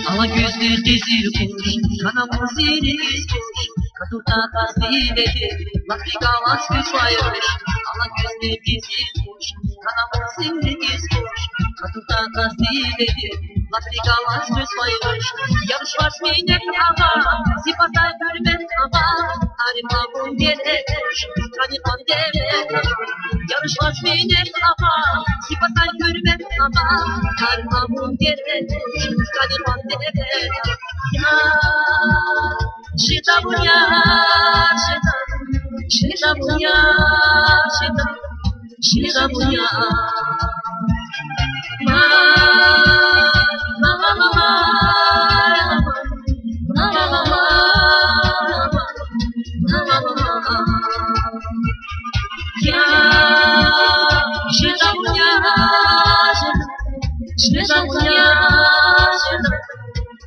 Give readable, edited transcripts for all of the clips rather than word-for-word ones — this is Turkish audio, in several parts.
Ala gözlü dizil kuş, kanamın ziliz kuş, katurta tasdiledi, Afrika vaskı saymış. Ala gözlü dizil kuş, kanamın ziliz kuş, katurta tasdiledi, Afrika vaskı saymış. Yarış var meynek ağa, sipatay hürmet ağa, harika gelmiş, kaniman devlet. Yarış var meynek ağa, sipatay hürmet ağa, harika gelmiş, kaniman devlet. Ya, şida bunya, şida bunya, şida bunya. Ma, ma, ma, ma, ma, ma, ma, ma, ma, ma, ma, ma. Ya, şida bunya, şida bunya,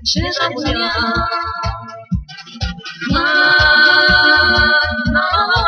şida bunya. Ma, ma, ma,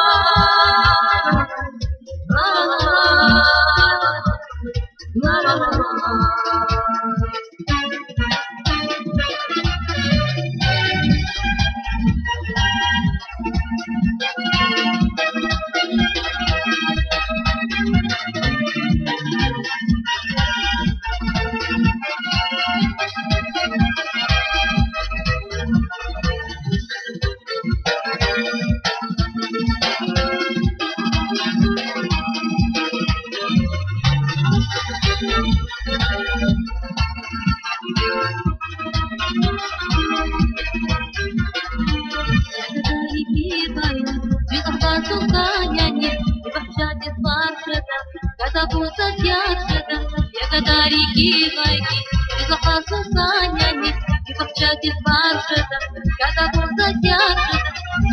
Когда будут яшеда, ягода реки войди, безопасно саняне, и попчати фаршеда. Когда будут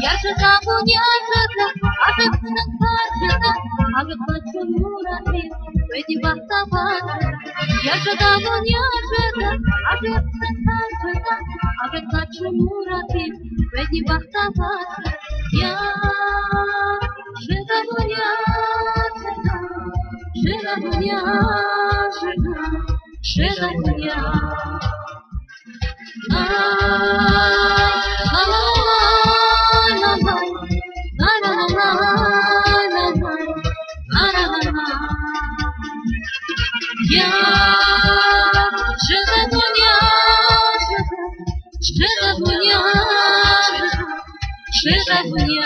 яшеда буняшеда, а ты на фаршеда, а ты плачу мурами, пойди вахтавашеда. Яшеда буняшеда, а ты на фаршеда, а ты плачу мурами, пойди вахтавашеда. Я шеда буняшеда. Шеда буня, шеда буня. La la la la la la la la la la. Я шеда буня, шеда буня, шеда буня.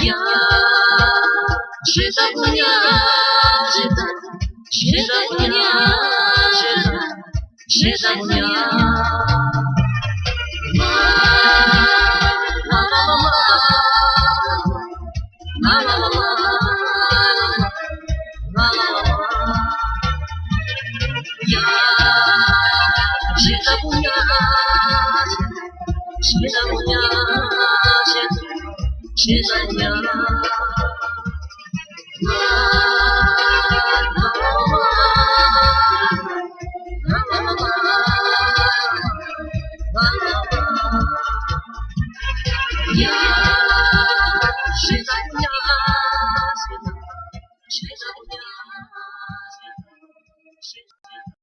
Я шеда буня, шеда буня, шеда буня. Я шеда буня, шеда буня, шеда буня.